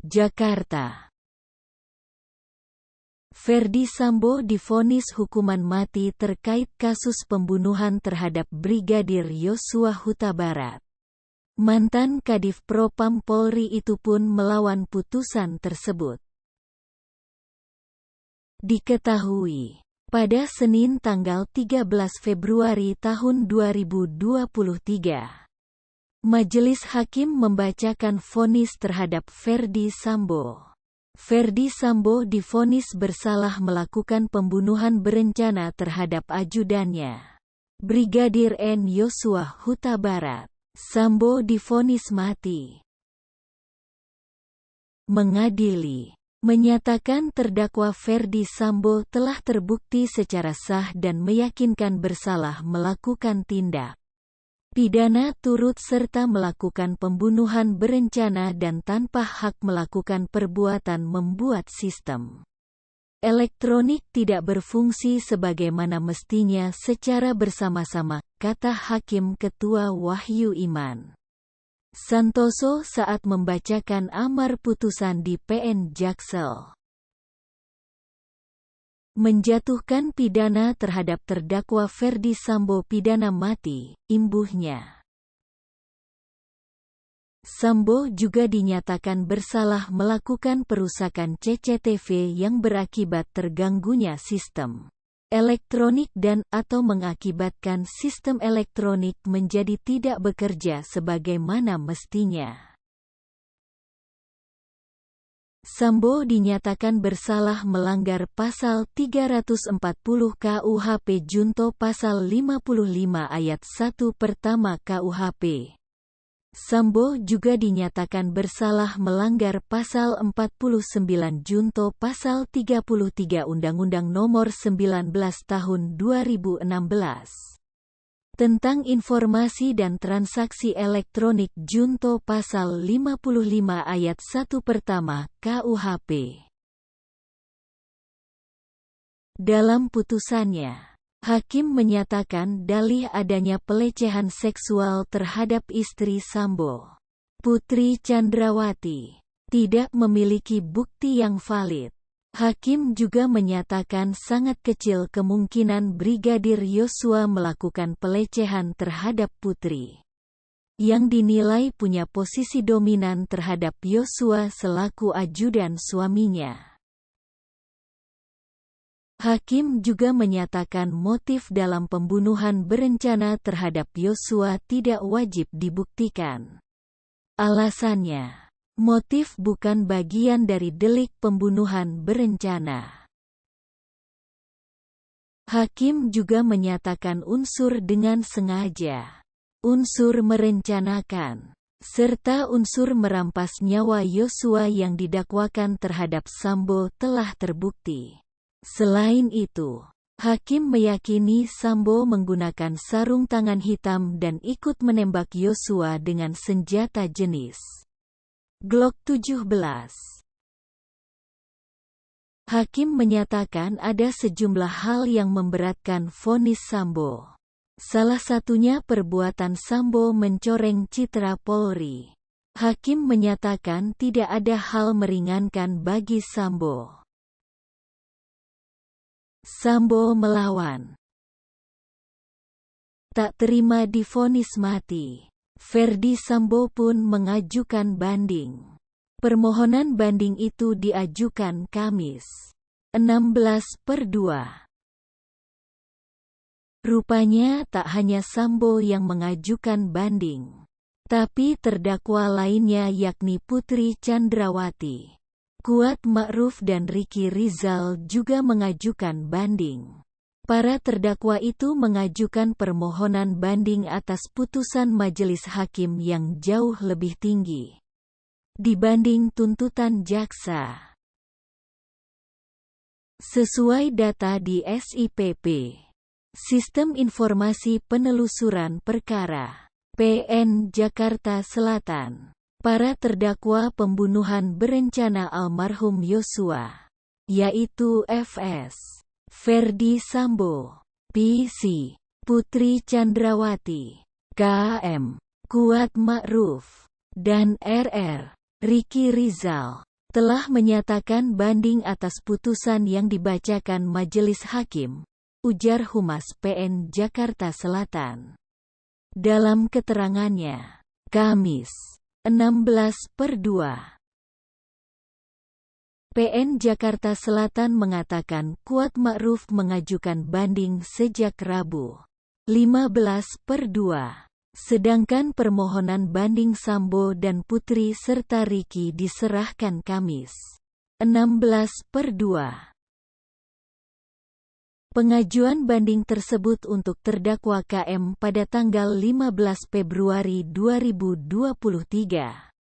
Jakarta. Ferdy Sambo divonis hukuman mati terkait kasus pembunuhan terhadap Brigadir Yosua Huta Barat. Mantan Kadif Propam Polri itu pun melawan putusan tersebut. Diketahui, pada Senin tanggal 13 Februari tahun 2023, Majelis Hakim membacakan vonis terhadap Ferdy Sambo. Ferdy Sambo divonis bersalah melakukan pembunuhan berencana terhadap ajudannya, Brigadir N. Yosua Huta Barat. Sambo divonis mati. Mengadili menyatakan terdakwa Ferdy Sambo telah terbukti secara sah dan meyakinkan bersalah melakukan tindak pidana turut serta melakukan pembunuhan berencana dan tanpa hak melakukan perbuatan membuat sistem elektronik tidak berfungsi sebagaimana mestinya secara bersama-sama, kata Hakim Ketua Wahyu Iman Santoso saat membacakan amar putusan di PN Jaksel. Menjatuhkan pidana terhadap terdakwa Ferdy Sambo pidana mati, imbuhnya. Sambo juga dinyatakan bersalah melakukan perusakan CCTV yang berakibat terganggunya sistem elektronik dan/atau mengakibatkan sistem elektronik menjadi tidak bekerja sebagaimana mestinya. Sambo dinyatakan bersalah melanggar pasal 340 KUHP junto pasal 55 ayat 1 pertama KUHP. Sambo juga dinyatakan bersalah melanggar pasal 49 junto pasal 33 Undang-Undang Nomor 19 Tahun 2016 tentang informasi dan transaksi elektronik junto pasal 55 ayat 1 pertama KUHP. Dalam putusannya, Hakim menyatakan dalih adanya pelecehan seksual terhadap istri Sambo, Putri Chandrawati, tidak memiliki bukti yang valid. Hakim juga menyatakan sangat kecil kemungkinan Brigadir Yosua melakukan pelecehan terhadap Putri, yang dinilai punya posisi dominan terhadap Yosua selaku ajudan suaminya. Hakim juga menyatakan motif dalam pembunuhan berencana terhadap Yosua tidak wajib dibuktikan. Alasannya, motif bukan bagian dari delik pembunuhan berencana. Hakim juga menyatakan unsur dengan sengaja, unsur merencanakan, serta unsur merampas nyawa Yosua yang didakwakan terhadap Sambo telah terbukti. Selain itu, Hakim meyakini Sambo menggunakan sarung tangan hitam dan ikut menembak Yosua dengan senjata jenis Glock 17. Hakim menyatakan ada sejumlah hal yang memberatkan vonis Sambo. Salah satunya perbuatan Sambo mencoreng citra Polri. Hakim menyatakan tidak ada hal meringankan bagi Sambo. Sambo melawan. Tak terima divonis mati, Ferdy Sambo pun mengajukan banding. Permohonan banding itu diajukan Kamis 16/2. Rupanya tak hanya Sambo yang mengajukan banding, tapi terdakwa lainnya yakni Putri Chandrawati, Kuat Ma'ruf dan Ricky Rizal juga mengajukan banding. Para terdakwa itu mengajukan permohonan banding atas putusan majelis hakim yang jauh lebih tinggi dibanding tuntutan jaksa. Sesuai data di SIPP, Sistem Informasi Penelusuran Perkara, PN Jakarta Selatan, para terdakwa pembunuhan berencana almarhum Yosua, yaitu FS, Ferdy Sambo, PC, Putri Chandrawati, KM, Kuat Ma'ruf, dan RR, Ricky Rizal, telah menyatakan banding atas putusan yang dibacakan Majelis Hakim, ujar Humas PN Jakarta Selatan. Dalam keterangannya, Kamis, 16/2, PN Jakarta Selatan mengatakan Kuat Ma'ruf mengajukan banding sejak Rabu, 15/2. Sedangkan permohonan banding Sambo dan Putri serta Riki diserahkan Kamis, 16/2. Pengajuan banding tersebut untuk terdakwa KM pada tanggal 15 Februari 2023.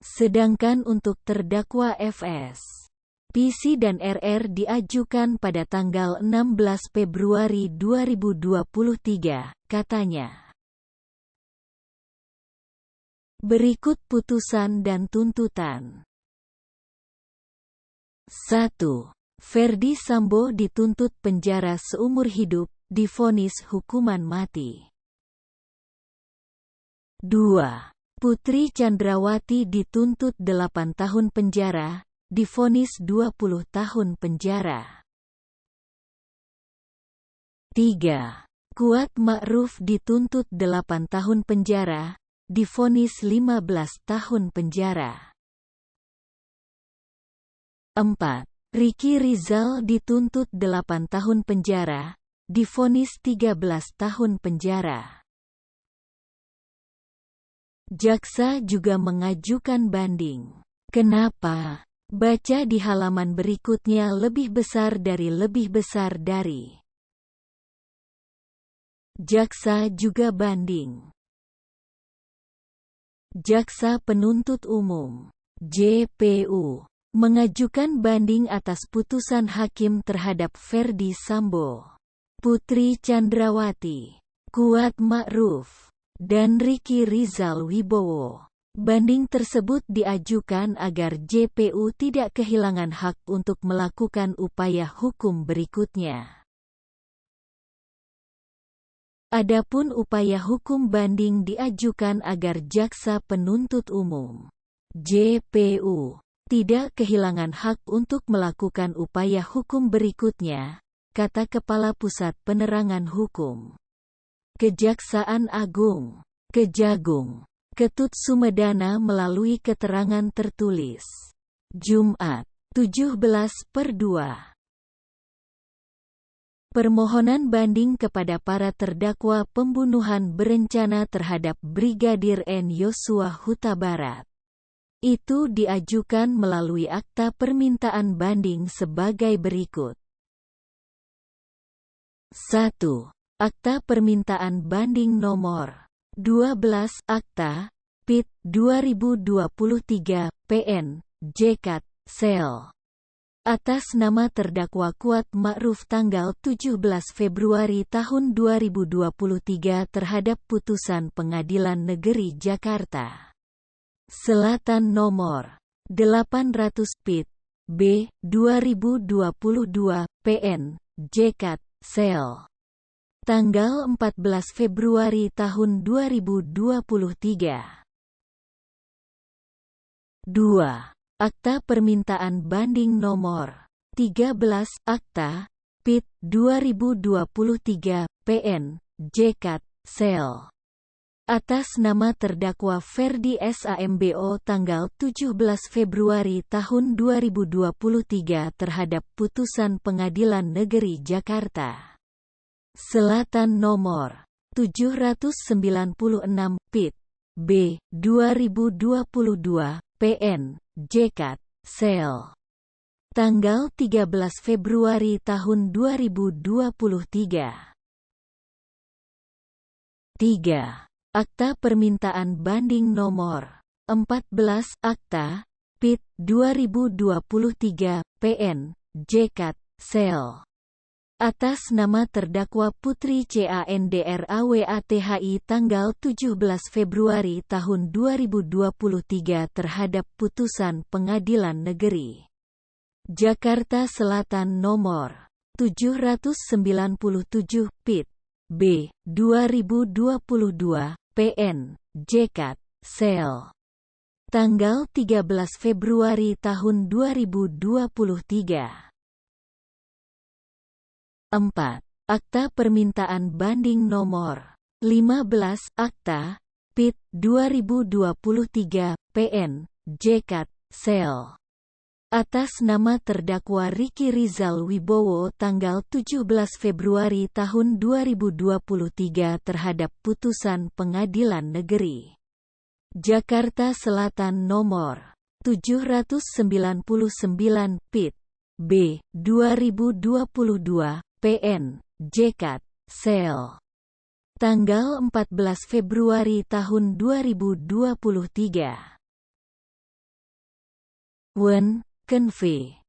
Sedangkan untuk terdakwa FS, PC dan RR diajukan pada tanggal 16 Februari 2023, katanya. Berikut putusan dan tuntutan. 1. Ferdi Sambo dituntut penjara seumur hidup, divonis hukuman mati. 2. Putri Chandrawati dituntut 8 tahun penjara, divonis 20 tahun penjara. 3. Kuat Ma'ruf dituntut 8 tahun penjara, divonis 15 tahun penjara. 4. Riki Rizal dituntut 8 tahun penjara, divonis 13 tahun penjara. Jaksa juga mengajukan banding. Kenapa? Baca di halaman berikutnya. Lebih besar dari. Jaksa juga banding. Jaksa Penuntut Umum (JPU) mengajukan banding atas putusan hakim terhadap Ferdi Sambo, Putri Chandrawati, Kuat Ma'ruf, dan Riki Rizal Wibowo. Banding tersebut diajukan agar JPU tidak kehilangan hak untuk melakukan upaya hukum berikutnya. Adapun upaya hukum banding diajukan agar Jaksa Penuntut Umum (JPU) tidak kehilangan hak untuk melakukan upaya hukum berikutnya, kata Kepala Pusat Penerangan Hukum Kejaksaan Agung, Kejagung, Ketut Sumedana melalui keterangan tertulis Jumat, 17/2. Permohonan banding kepada para terdakwa pembunuhan berencana terhadap Brigadir N Yosua Huta Barat itu diajukan melalui akta permintaan banding sebagai berikut. 1. Akta Permintaan Banding Nomor 12 Akta PIT 2023 PN JKT Sel atas nama terdakwa Kuat Ma'ruf tanggal 17 Februari tahun 2023 terhadap putusan Pengadilan Negeri Jakarta Selatan nomor 800 PIT B 2022 PN JKT Sel tanggal 14 Februari tahun 2023. 2. Akta Permintaan Banding Nomor 13 Akta PIT 2023 PN JKT Sel atas nama terdakwa Ferdi Sambo tanggal 17 Februari tahun 2023 terhadap putusan Pengadilan Negeri Jakarta Selatan nomor 796 PIT B 2022 PN JKT Sel tanggal 13 Februari tahun 2023. 3. Akta Permintaan Banding Nomor 14 Akta PIT 2023 PN JKT Sel atas nama terdakwa Putri Candrawati tanggal 17 Februari tahun 2023 terhadap putusan Pengadilan Negeri Jakarta Selatan nomor 797 PIT B 2022 PN JKT Sel tanggal 13 Februari tahun 2023. 4. Akta Permintaan Banding Nomor 15 Akta PIT 2023 PN JKT Sel atas nama terdakwa Riki Rizal Wibowo tanggal 17 Februari tahun 2023 terhadap putusan Pengadilan Negeri Jakarta Selatan nomor 799 PIT B 2022 PN JKT Sel tanggal 14 Februari tahun 2023. Wen Kenve